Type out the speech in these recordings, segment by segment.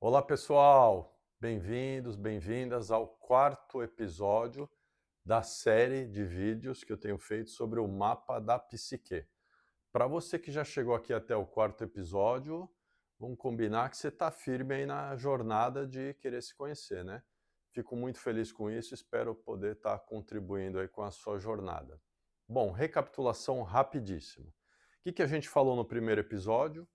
Olá, pessoal! Bem-vindos, bem-vindas ao quarto episódio da série de vídeos que eu tenho feito sobre o mapa da psique. Para você que já chegou aqui até o quarto episódio, vamos combinar que você está firme aí na jornada de querer se conhecer, né? Fico muito feliz com isso, espero poder estar contribuindo aí com a sua jornada. Bom, recapitulação rapidíssima. O que a gente falou no primeiro episódio?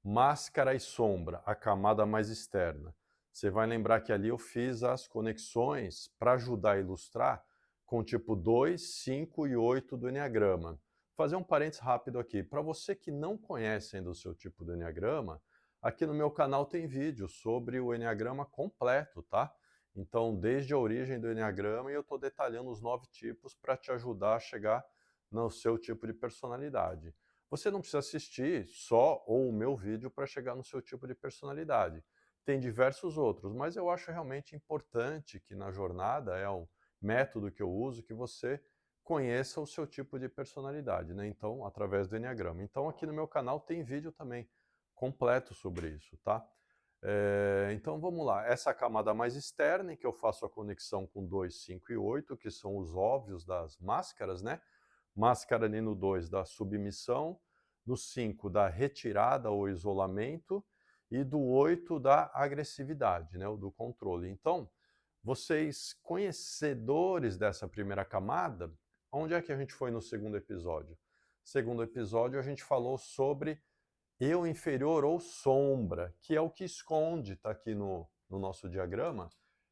Máscara e sombra, a camada mais externa. Você vai lembrar que ali eu fiz as conexões para ajudar a ilustrar com o tipo 2, 5 e 8 do Eneagrama. Vou fazer um parênteses rápido aqui. Para você que não conhece ainda o seu tipo do Eneagrama, aqui no meu canal tem vídeo sobre o Eneagrama completo, tá? Então, desde a origem do Eneagrama, eu estou detalhando os 9 tipos para te ajudar a chegar no seu tipo de personalidade. Você não precisa assistir só ou o meu vídeo para chegar no seu tipo de personalidade. Tem diversos outros, mas eu acho realmente importante que na jornada, é um método que eu uso, que você conheça o seu tipo de personalidade, né? Então, através do Eneagrama. Então, aqui no meu canal tem vídeo também completo sobre isso, tá? Então, vamos lá. Essa camada mais externa, em que eu faço a conexão com 2, 5 e 8, que são os óbvios das máscaras, né? Máscara ali no 2 da submissão, no 5 da retirada ou isolamento e do 8 da agressividade, né, o do controle. Então, vocês conhecedores dessa primeira camada, onde é que a gente foi no segundo episódio? Segundo episódio a gente falou sobre eu inferior ou sombra, que é o que esconde, está aqui no nosso diagrama,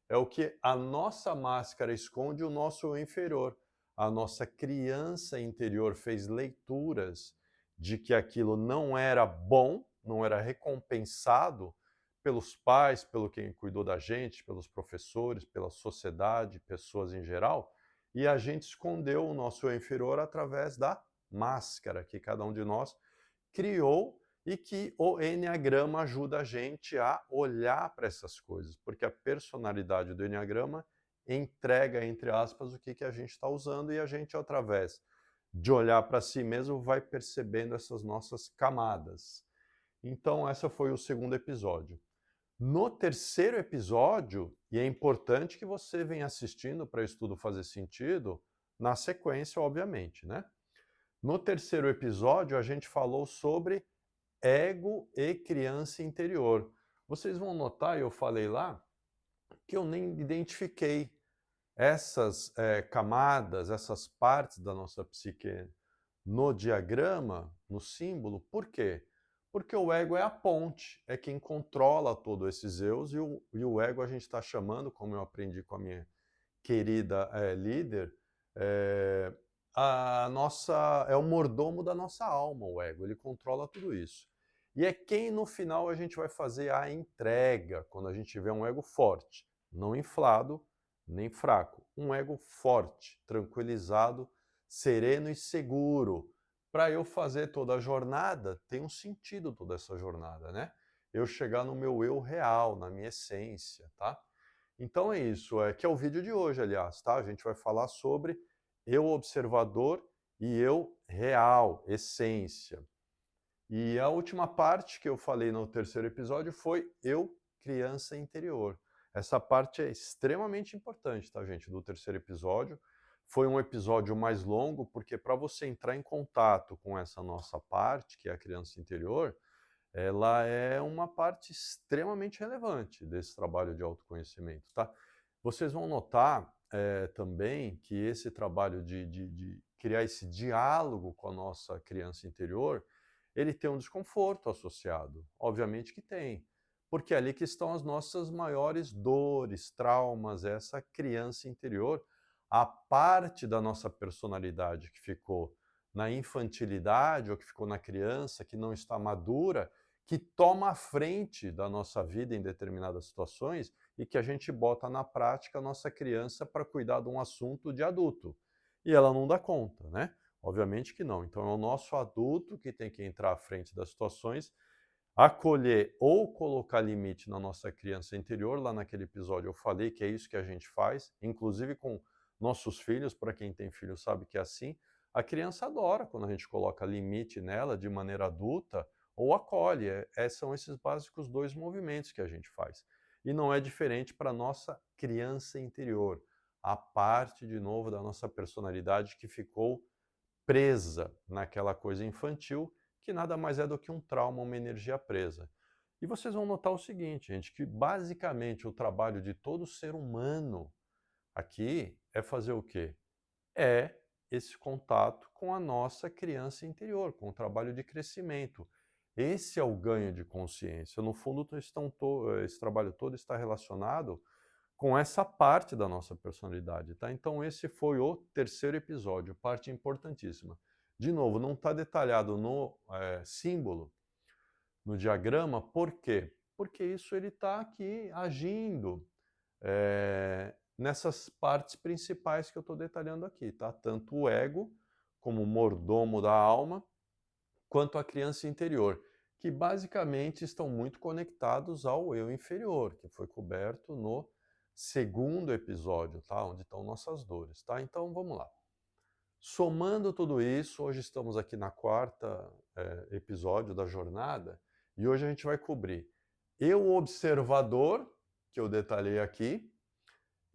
é o que a nossa máscara esconde o nosso eu inferior. A nossa criança interior fez leituras de que aquilo não era bom, não era recompensado pelos pais, pelo quem cuidou da gente, pelos professores, pela sociedade, pessoas em geral, e a gente escondeu o nosso eu inferior através da máscara que cada um de nós criou e que o Eneagrama ajuda a gente a olhar para essas coisas, porque a personalidade do Eneagrama entrega, entre aspas, o que a gente está usando e a gente, através de olhar para si mesmo, vai percebendo essas nossas camadas. Então, esse foi o segundo episódio. No terceiro episódio, e é importante que você venha assistindo para isso tudo fazer sentido, na sequência, obviamente, né? No terceiro episódio, a gente falou sobre ego e criança interior. Vocês vão notar, eu falei lá, que eu nem identifiquei essas camadas, essas partes da nossa psique no diagrama, no símbolo. Por quê? Porque o ego é a ponte, é quem controla todos esses eus, e o ego a gente está chamando, como eu aprendi com a minha querida líder, é, a nossa, é o mordomo da nossa alma, o ego, ele controla tudo isso. E é quem no final a gente vai fazer a entrega, quando a gente tiver um ego forte, não inflado, nem fraco, um ego forte, tranquilizado, sereno e seguro. Para eu fazer toda a jornada, tem um sentido toda essa jornada, né? Eu chegar no meu eu real, na minha essência, tá? Então é isso, que é o vídeo de hoje, aliás, tá? A gente vai falar sobre eu observador e eu real, essência. E a última parte que eu falei no terceiro episódio foi eu criança interior. Essa parte é extremamente importante, tá, gente, do terceiro episódio. Foi um episódio mais longo, porque para você entrar em contato com essa nossa parte, que é a criança interior, ela é uma parte extremamente relevante desse trabalho de autoconhecimento, tá? Vocês vão notar também que esse trabalho de criar esse diálogo com a nossa criança interior, ele tem um desconforto associado. Obviamente que tem, porque é ali que estão as nossas maiores dores, traumas, essa criança interior, a parte da nossa personalidade que ficou na infantilidade ou que ficou na criança, que não está madura, que toma a frente da nossa vida em determinadas situações e que a gente bota na prática a nossa criança para cuidar de um assunto de adulto. E ela não dá conta, né? Obviamente que não. Então é o nosso adulto que tem que entrar à frente das situações, acolher ou colocar limite na nossa criança interior. Lá naquele episódio eu falei que é isso que a gente faz, inclusive com nossos filhos, para quem tem filho sabe que é assim. A criança adora quando a gente coloca limite nela de maneira adulta, ou acolhe. São esses básicos dois movimentos que a gente faz. E não é diferente para a nossa criança interior, a parte, de novo, da nossa personalidade que ficou presa naquela coisa infantil, que nada mais é do que um trauma, uma energia presa. E vocês vão notar o seguinte, gente, que basicamente o trabalho de todo ser humano aqui é fazer o quê? É esse contato com a nossa criança interior, com o trabalho de crescimento. Esse é o ganho de consciência. No fundo, esse trabalho todo está relacionado com essa parte da nossa personalidade, tá? Então esse foi o terceiro episódio, parte importantíssima. De novo, não está detalhado no símbolo, no diagrama, por quê? Porque isso ele está aqui agindo nessas partes principais que eu estou detalhando aqui, tá? Tanto o ego, como mordomo da alma, quanto a criança interior, que basicamente estão muito conectados ao eu inferior, que foi coberto no segundo episódio, tá? Onde estão nossas dores, tá? Então vamos lá. Somando tudo isso, hoje estamos aqui na quarta episódio da jornada e hoje a gente vai cobrir eu observador, que eu detalhei aqui,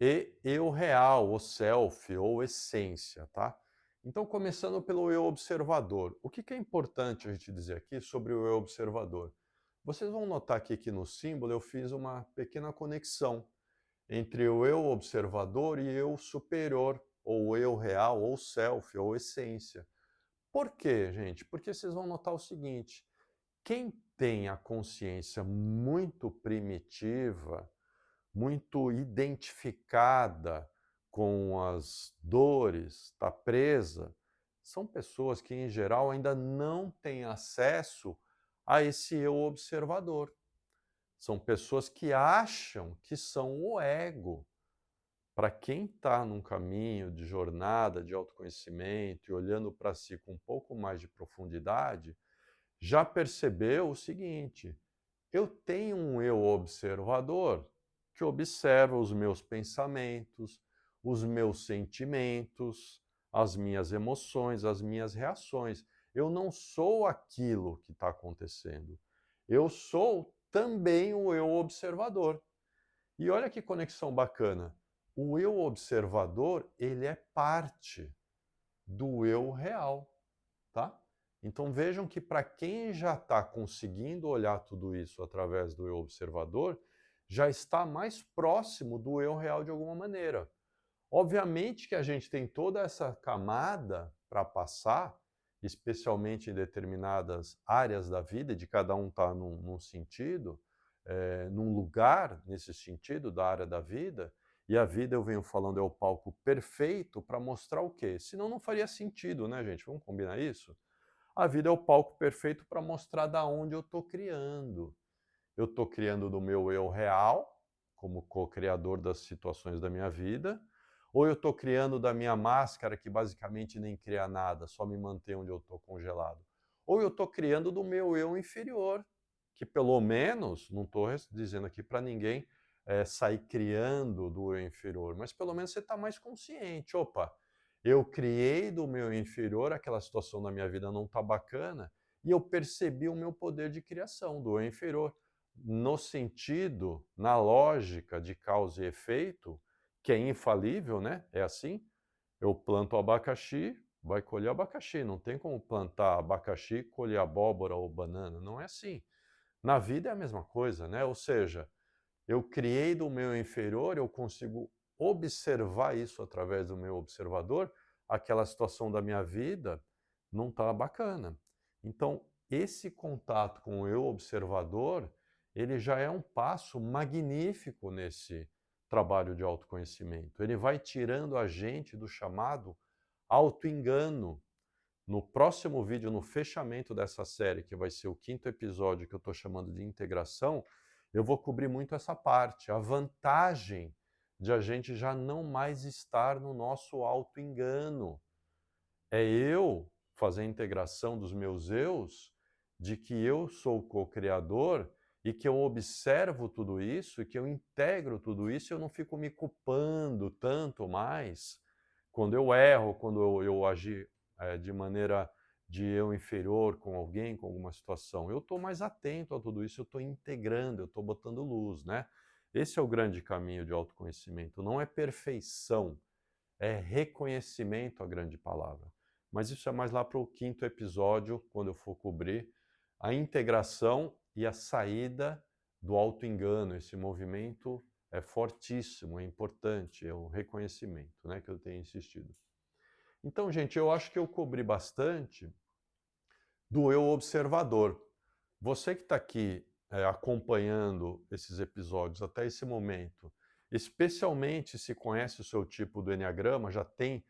e eu real, o self, ou essência, tá? Então, começando pelo eu observador. O que é importante a gente dizer aqui sobre o eu observador? Vocês vão notar aqui que no símbolo eu fiz uma pequena conexão entre o eu observador e eu superior, ou eu real, ou self, ou essência. Por quê, gente? Porque vocês vão notar o seguinte: quem tem a consciência muito primitiva, muito identificada com as dores, está presa, são pessoas que, em geral, ainda não têm acesso a esse eu observador. São pessoas que acham que são o ego. Para quem está num caminho de jornada, de autoconhecimento e olhando para si com um pouco mais de profundidade, já percebeu o seguinte: eu tenho um eu observador que observa os meus pensamentos, os meus sentimentos, as minhas emoções, as minhas reações. Eu não sou aquilo que está acontecendo. Eu sou também o eu observador. E olha que conexão bacana. O eu observador, ele é parte do eu real, tá? Então vejam que para quem já está conseguindo olhar tudo isso através do eu observador, já está mais próximo do eu real de alguma maneira. Obviamente que a gente tem toda essa camada para passar, especialmente em determinadas áreas da vida, de cada um estar num sentido, num lugar nesse sentido da área da vida, e a vida, eu venho falando, é o palco perfeito para mostrar o quê? Senão não faria sentido, né, gente? Vamos combinar isso? A vida é o palco perfeito para mostrar da onde eu estou criando. Eu estou criando do meu eu real, como co-criador das situações da minha vida, ou eu estou criando da minha máscara, que basicamente nem cria nada, só me mantém onde eu estou congelado. Ou eu estou criando do meu eu inferior, que pelo menos, não estou dizendo aqui para ninguém sair criando do eu inferior, mas pelo menos você está mais consciente. Opa, eu criei do meu inferior, aquela situação na minha vida não está bacana, e eu percebi o meu poder de criação do eu inferior, no sentido, na lógica de causa e efeito, que é infalível, né? É assim. Eu planto abacaxi, vai colher abacaxi. Não tem como plantar abacaxi, colher abóbora ou banana. Não é assim. Na vida é a mesma coisa, né? Ou seja, eu criei do meu inferior, eu consigo observar isso através do meu observador, aquela situação da minha vida não está bacana. Então, esse contato com o eu observador, ele já é um passo magnífico nesse trabalho de autoconhecimento. Ele vai tirando a gente do chamado autoengano. No próximo vídeo, no fechamento dessa série, que vai ser o quinto episódio, que eu estou chamando de integração, eu vou cobrir muito essa parte, a vantagem de a gente já não mais estar no nosso autoengano. É eu fazer a integração dos meus eus, de que eu sou o co-criador e que eu observo tudo isso e que eu integro tudo isso e eu não fico me culpando tanto mais quando eu erro, quando eu agi de maneira de eu inferior com alguém, com alguma situação. Eu estou mais atento a tudo isso, eu estou integrando, eu estou botando luz, né? Esse é o grande caminho de autoconhecimento. Não é perfeição, é reconhecimento a grande palavra. Mas isso é mais lá para o 5º episódio, quando eu for cobrir a integração e a saída do auto-engano. Esse movimento é fortíssimo, é importante, é o reconhecimento, né, que eu tenho insistido. Então, gente, eu acho que eu cobri bastante do eu observador. Você que está aqui acompanhando esses episódios até esse momento, especialmente se conhece o seu tipo do Enneagrama, já tem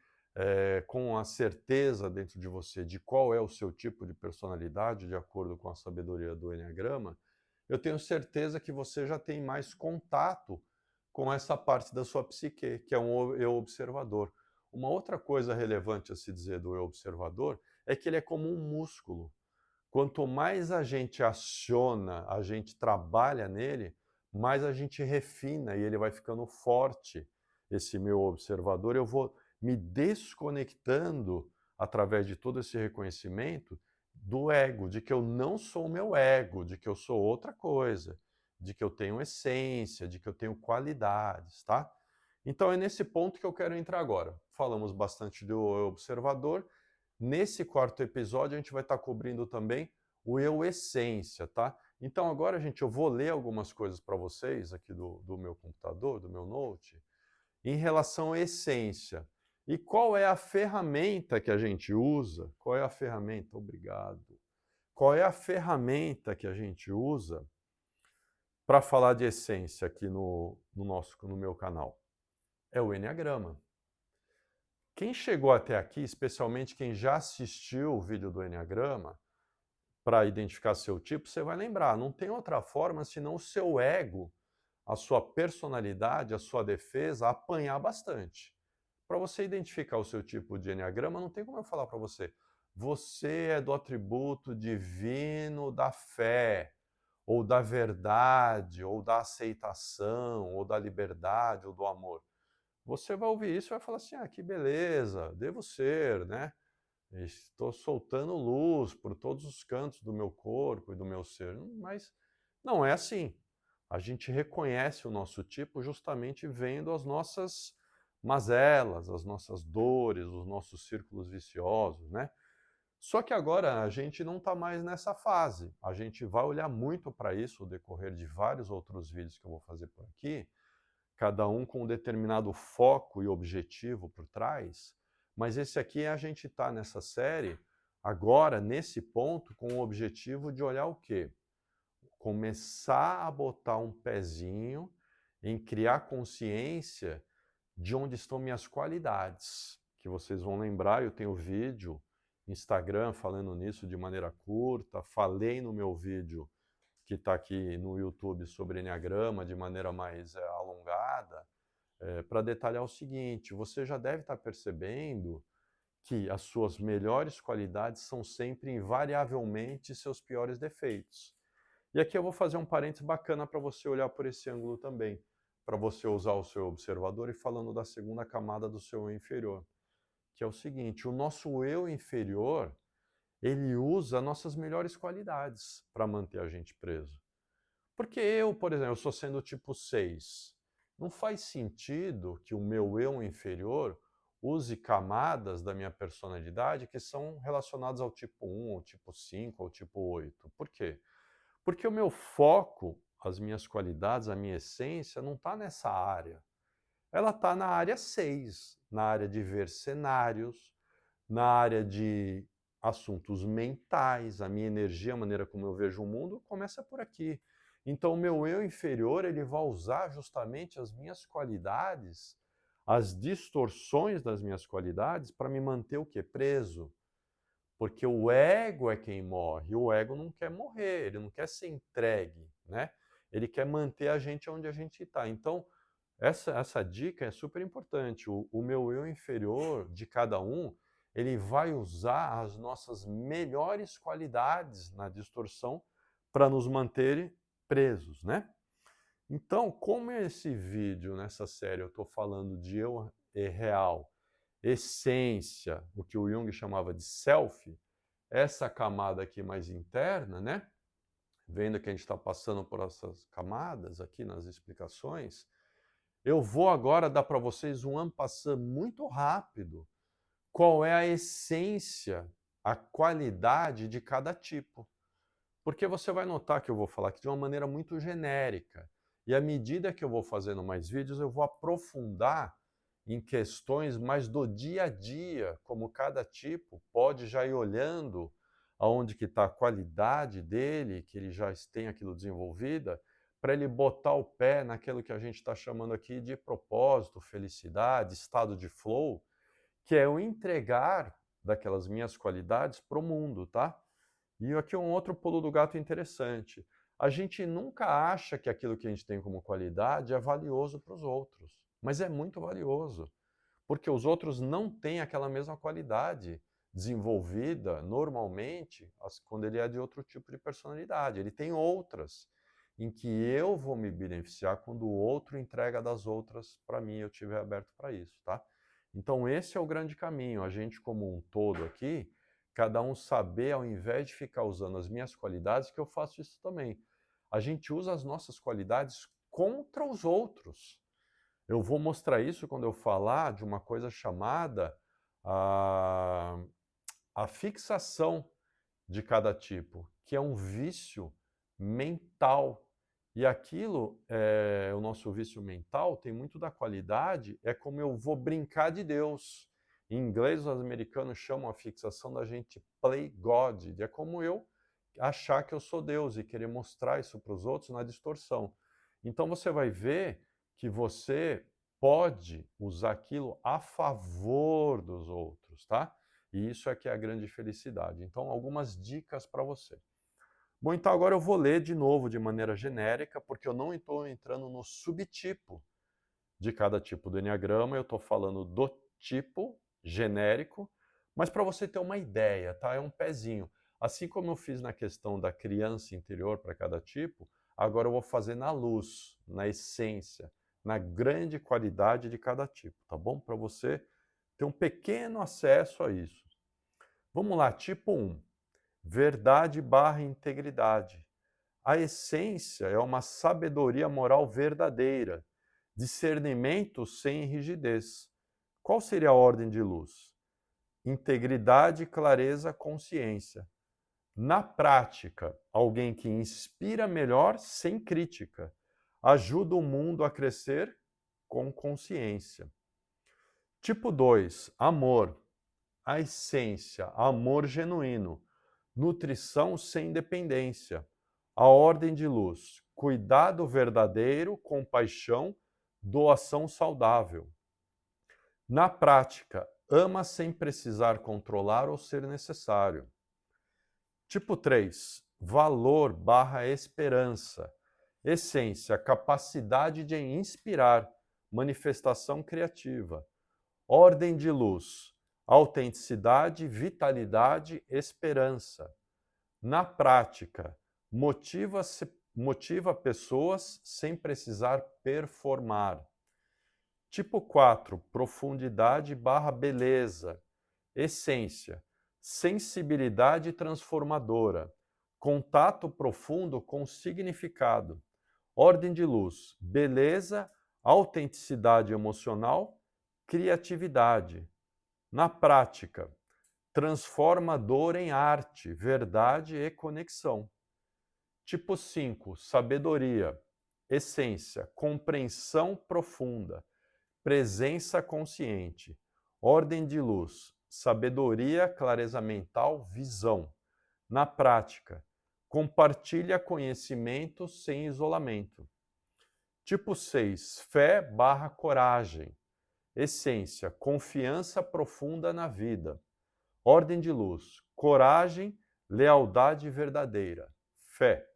com a certeza dentro de você de qual é o seu tipo de personalidade, de acordo com a sabedoria do Enneagrama, eu tenho certeza que você já tem mais contato com essa parte da sua psique, que é um eu observador. Uma outra coisa relevante a se dizer do eu observador é que ele é como um músculo. Quanto mais a gente aciona, a gente trabalha nele, mais a gente refina e ele vai ficando forte. Esse meu observador, eu vou me desconectando através de todo esse reconhecimento do ego, de que eu não sou o meu ego, de que eu sou outra coisa, de que eu tenho essência, de que eu tenho qualidades, tá? Então é nesse ponto que eu quero entrar agora. Falamos bastante do observador. Nesse 4º episódio, a gente vai estar cobrindo também o eu essência, tá? Então agora, gente, eu vou ler algumas coisas para vocês aqui do meu computador, do meu note, em relação à essência. E qual é a ferramenta que a gente usa? Qual é a ferramenta? Obrigado. Qual é a ferramenta que a gente usa para falar de essência aqui no meu canal? É o Enneagrama. Quem chegou até aqui, especialmente quem já assistiu o vídeo do Enneagrama, para identificar seu tipo, você vai lembrar, não tem outra forma senão o seu ego, a sua personalidade, a sua defesa apanhar bastante. Para você identificar o seu tipo de enneagrama, não tem como eu falar para você. Você é do atributo divino da fé, ou da verdade, ou da aceitação, ou da liberdade, ou do amor. Você vai ouvir isso e vai falar assim: ah, que beleza, devo ser, né? Estou soltando luz por todos os cantos do meu corpo e do meu ser. Mas não é assim. A gente reconhece o nosso tipo justamente vendo as nossas mazelas, as nossas dores, os nossos círculos viciosos, né? Só que agora a gente não está mais nessa fase. A gente vai olhar muito para isso no decorrer de vários outros vídeos que eu vou fazer por aqui, cada um com um determinado foco e objetivo por trás, mas esse aqui a gente está nessa série, agora, nesse ponto, com o objetivo de olhar o quê? Começar a botar um pezinho em criar consciência de onde estão minhas qualidades, que vocês vão lembrar, eu tenho vídeo, Instagram falando nisso de maneira curta, falei no meu vídeo que está aqui no YouTube sobre Enneagrama de maneira mais alongada, para detalhar o seguinte: você já deve estar percebendo que as suas melhores qualidades são sempre, invariavelmente, seus piores defeitos. E aqui eu vou fazer um parênteses bacana para você olhar por esse ângulo também, para você usar o seu observador e falando da segunda camada do seu eu inferior, que é o seguinte: o nosso eu inferior, ele usa nossas melhores qualidades para manter a gente preso. Porque eu, por exemplo, eu sou sendo tipo 6. Não faz sentido que o meu eu inferior use camadas da minha personalidade que são relacionadas ao tipo 1, ao tipo 5, ao tipo 8. Por quê? Porque o meu foco, as minhas qualidades, a minha essência não está nessa área. Ela está na área 6, na área de ver cenários, na área de assuntos mentais, a minha energia, a maneira como eu vejo o mundo, começa por aqui. Então, o meu eu inferior, ele vai usar justamente as minhas qualidades, as distorções das minhas qualidades, para me manter o quê? Preso. Porque o ego é quem morre. O ego não quer morrer, ele não quer ser entregue, né? Ele quer manter a gente onde a gente está. Então, essa dica é super importante. O meu eu inferior de cada um, ele vai usar as nossas melhores qualidades na distorção para nos manter presos, né? Então, como esse vídeo, nessa série, eu estou falando de eu real, essência, o que o Jung chamava de self, essa camada aqui mais interna, né? Vendo que a gente está passando por essas camadas aqui nas explicações, eu vou agora dar para vocês um en passant muito rápido. Qual é a essência, a qualidade de cada tipo? Porque você vai notar que eu vou falar aqui de uma maneira muito genérica. E à medida que eu vou fazendo mais vídeos, eu vou aprofundar em questões mais do dia a dia, como cada tipo pode já ir olhando aonde que está a qualidade dele, que ele já tem aquilo desenvolvida, para ele botar o pé naquilo que a gente está chamando aqui de propósito, felicidade, estado de flow, que é o entregar daquelas minhas qualidades para o mundo, tá? E aqui um outro pulo do gato interessante. A gente nunca acha que aquilo que a gente tem como qualidade é valioso para os outros, mas é muito valioso, porque os outros não têm aquela mesma qualidade desenvolvida normalmente quando ele é de outro tipo de personalidade. Ele tem outras, em que eu vou me beneficiar quando o outro entrega das outras para mim, eu estiver aberto para isso, tá? Então esse é o grande caminho, a gente como um todo aqui, cada um saber, ao invés de ficar usando as minhas qualidades, que eu faço isso também. A gente usa as nossas qualidades contra os outros. Eu vou mostrar isso quando eu falar de uma coisa chamada a fixação de cada tipo, que é um vício mental. E aquilo, o nosso vício mental, tem muito da qualidade, é como eu vou brincar de Deus. Em inglês, os americanos chamam a fixação da gente play God. É como eu achar que eu sou Deus e querer mostrar isso para os outros na distorção. Então você vai ver que você pode usar aquilo a favor dos outros, tá? E isso é que é a grande felicidade. Então, algumas dicas para você. Bom, então agora eu vou ler de novo de maneira genérica, porque eu não estou entrando no subtipo de cada tipo do Enneagrama, eu estou falando do tipo genérico, mas para você ter uma ideia, tá? É um pezinho. Assim como eu fiz na questão da criança interior para cada tipo, agora eu vou fazer na luz, na essência, na grande qualidade de cada tipo, tá bom? Para você ter um pequeno acesso a isso. Vamos lá, tipo 1. Verdade barra integridade. A essência é uma sabedoria moral verdadeira, discernimento sem rigidez. Qual seria a ordem de luz? Integridade, clareza, consciência. Na prática, alguém que inspira melhor sem crítica, ajuda o mundo a crescer com consciência. Tipo 2, amor. A essência, amor genuíno. Nutrição sem dependência. A ordem de luz, cuidado verdadeiro, compaixão, doação saudável. Na prática, ama sem precisar controlar ou ser necessário. Tipo 3, valor barra esperança. Essência, capacidade de inspirar, manifestação criativa. Ordem de luz, autenticidade, vitalidade, esperança. Na prática, motiva pessoas sem precisar performar. Tipo 4, profundidade barra beleza. Essência, sensibilidade transformadora. Contato profundo com significado. Ordem de luz, beleza, autenticidade emocional, criatividade. Na prática, transforma dor em arte, verdade e conexão. Tipo 5, sabedoria, essência, compreensão profunda, presença consciente, ordem de luz, sabedoria, clareza mental, visão. Na prática, compartilha conhecimento sem isolamento. Tipo 6, fé barra coragem, essência, confiança profunda na vida. Ordem de luz, coragem, lealdade verdadeira, fé.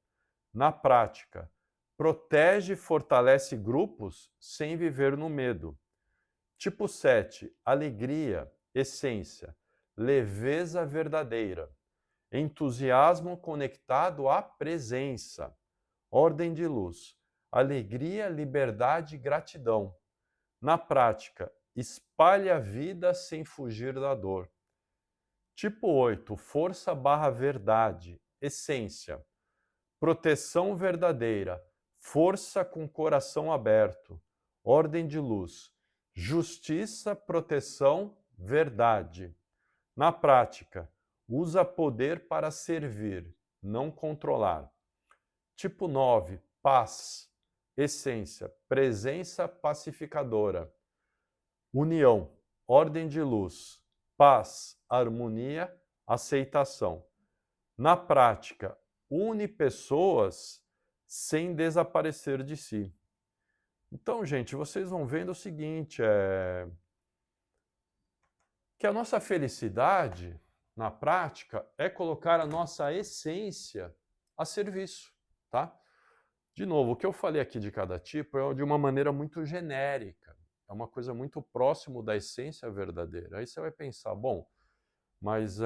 Na prática, protege e fortalece grupos sem viver no medo. Tipo 7, alegria, essência, leveza verdadeira, entusiasmo conectado à presença. Ordem de luz, alegria, liberdade e gratidão. Na prática, espalhe a vida sem fugir da dor. Tipo 8, força barra verdade, essência. Proteção verdadeira, força com coração aberto, ordem de luz, justiça, proteção, verdade. Na prática, usa poder para servir, não controlar. Tipo 9, paz, essência, presença pacificadora. União, ordem de luz, paz, harmonia, aceitação. Na prática, une pessoas sem desaparecer de si. Então, gente, vocês vão vendo o seguinte, que a nossa felicidade, na prática, é colocar a nossa essência a serviço, tá? De novo, o que eu falei aqui de cada tipo é de uma maneira muito genérica, é uma coisa muito próximo da essência verdadeira. Aí você vai pensar, bom, mas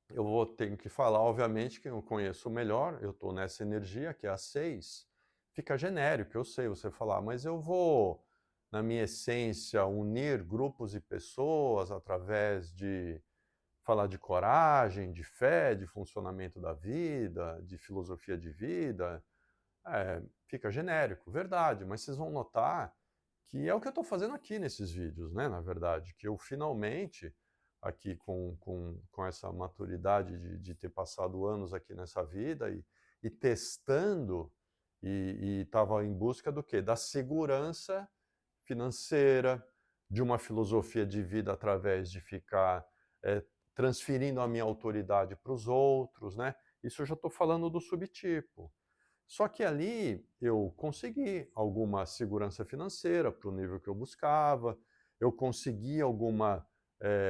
eu vou ter que falar, obviamente, que eu conheço melhor, eu estou nessa energia, que é a 6, fica genérico, eu sei, você falar, mas eu vou, na minha essência, unir grupos e pessoas através de falar de coragem, de fé, de funcionamento da vida, de filosofia de vida, fica genérico, verdade, mas vocês vão notar que é o que eu estou fazendo aqui nesses vídeos, né, na verdade, que eu finalmente, aqui com essa maturidade de ter passado anos aqui nessa vida e testando, e estava em busca do quê? Da segurança financeira, de uma filosofia de vida através de ficar transferindo a minha autoridade para os outros, né? Isso eu já estou falando do subtipo. Só que ali eu consegui alguma segurança financeira para o nível que eu buscava, eu consegui alguma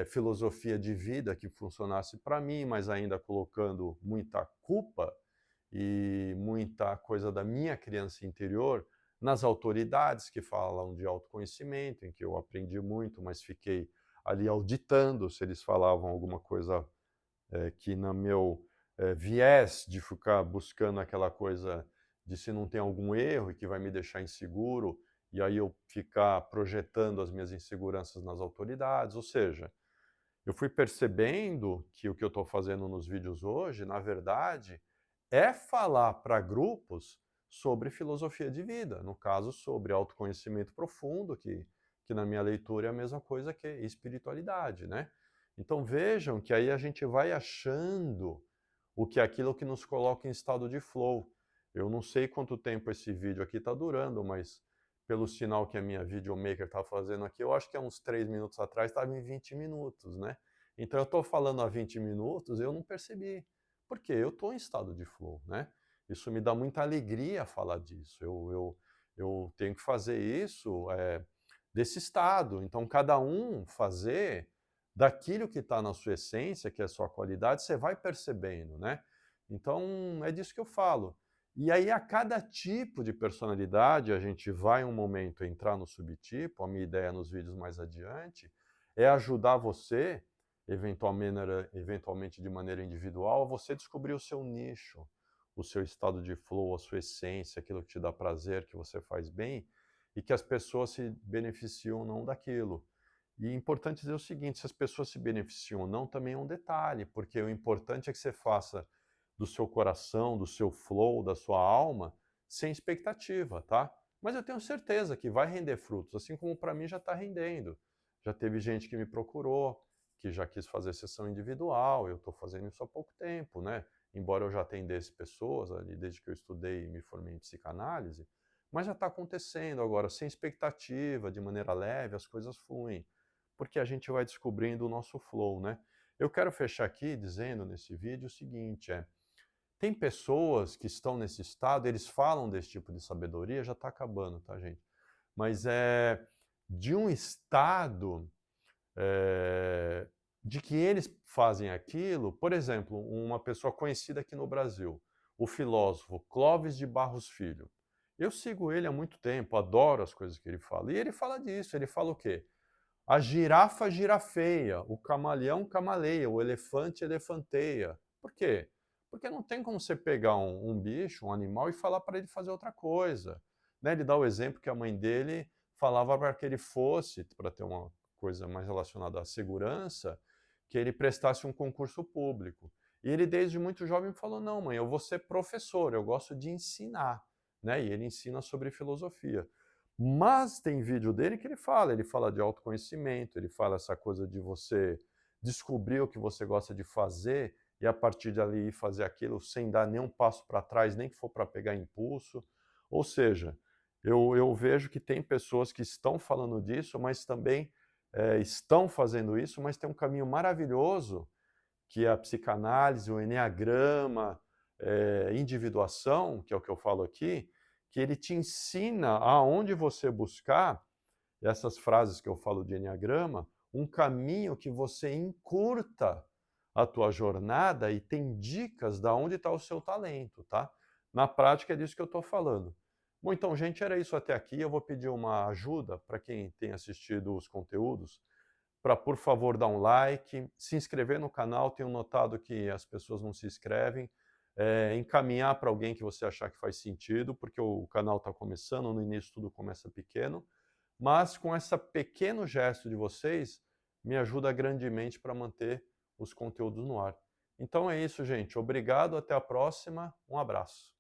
filosofia de vida que funcionasse para mim, mas ainda colocando muita culpa e muita coisa da minha criança interior nas autoridades que falam de autoconhecimento, em que eu aprendi muito, mas fiquei ali auditando se eles falavam alguma coisa que no meu viés de ficar buscando aquela coisa de se não tem algum erro e que vai me deixar inseguro, e aí eu ficar projetando as minhas inseguranças nas autoridades, ou seja, eu fui percebendo que o que eu estou fazendo nos vídeos hoje, na verdade, é falar para grupos sobre filosofia de vida, no caso, sobre autoconhecimento profundo, que na minha leitura é a mesma coisa que espiritualidade, né? Então vejam que aí a gente vai achando o que é aquilo que nos coloca em estado de flow. Eu não sei quanto tempo esse vídeo aqui está durando, mas pelo sinal que a minha videomaker está fazendo aqui, eu acho que há uns 3 minutos atrás estava em 20 minutos, né? Então eu estou falando há 20 minutos, eu não percebi, porque eu estou em estado de flow, né? Isso me dá muita alegria falar disso. Eu tenho que fazer isso desse estado. Então, cada um fazer daquilo que está na sua essência, que é a sua qualidade, você vai percebendo, né? Então, é disso que eu falo. E aí, a cada tipo de personalidade, a gente vai um momento entrar no subtipo, a minha ideia nos vídeos mais adiante, é ajudar você, eventualmente de maneira individual, a você descobrir o seu nicho, o seu estado de flow, a sua essência, aquilo que te dá prazer, que você faz bem, e que as pessoas se beneficiam ou não daquilo. E é importante dizer o seguinte, se as pessoas se beneficiam ou não, também é um detalhe, porque o importante é que você faça do seu coração, do seu flow, da sua alma, sem expectativa, tá? Mas eu tenho certeza que vai render frutos, assim como para mim já está rendendo. Já teve gente que me procurou, que já quis fazer sessão individual, eu estou fazendo isso há pouco tempo, né? Embora eu já atendesse pessoas ali desde que eu estudei e me formei em psicanálise, mas já está acontecendo agora, sem expectativa, de maneira leve, as coisas fluem, porque a gente vai descobrindo o nosso flow, né? Eu quero fechar aqui dizendo nesse vídeo o seguinte, tem pessoas que estão nesse estado, eles falam desse tipo de sabedoria, já está acabando, tá, gente? Mas é de um estado de que eles fazem aquilo, por exemplo, uma pessoa conhecida aqui no Brasil, o filósofo Clóvis de Barros Filho. Eu sigo ele há muito tempo, adoro as coisas que ele fala. E ele fala disso, ele fala o quê? A girafa girafeia, o camaleão camaleia, o elefante elefanteia. Por quê? Porque não tem como você pegar um bicho, um animal, e falar para ele fazer outra coisa. Né? Ele dá o exemplo que a mãe dele falava para que ele fosse, para ter uma coisa mais relacionada à segurança, que ele prestasse um concurso público. E ele, desde muito jovem, falou: não, mãe, eu vou ser professor, eu gosto de ensinar. Né? E ele ensina sobre filosofia. Mas tem vídeo dele que ele fala de autoconhecimento, ele fala essa coisa de você descobrir o que você gosta de fazer e a partir dali fazer aquilo sem dar nenhum passo para trás, nem que for para pegar impulso. Ou seja, eu vejo que tem pessoas que estão falando disso, mas também estão fazendo isso, mas tem um caminho maravilhoso, que é a psicanálise, o eneagrama, individuação, que é o que eu falo aqui, que ele te ensina aonde você buscar, essas frases que eu falo de eneagrama, um caminho que você encurta a tua jornada e tem dicas de onde está o seu talento, tá? Na prática é disso que eu estou falando. Bom, então, gente, era isso até aqui. Eu vou pedir uma ajuda para quem tem assistido os conteúdos, para, por favor, dar um like, se inscrever no canal. Tenho notado que as pessoas não se inscrevem. Encaminhar para alguém que você achar que faz sentido, porque o canal está começando, no início tudo começa pequeno. Mas com esse pequeno gesto de vocês, me ajuda grandemente para manter os conteúdos no ar. Então é isso, gente. Obrigado, até a próxima. Um abraço.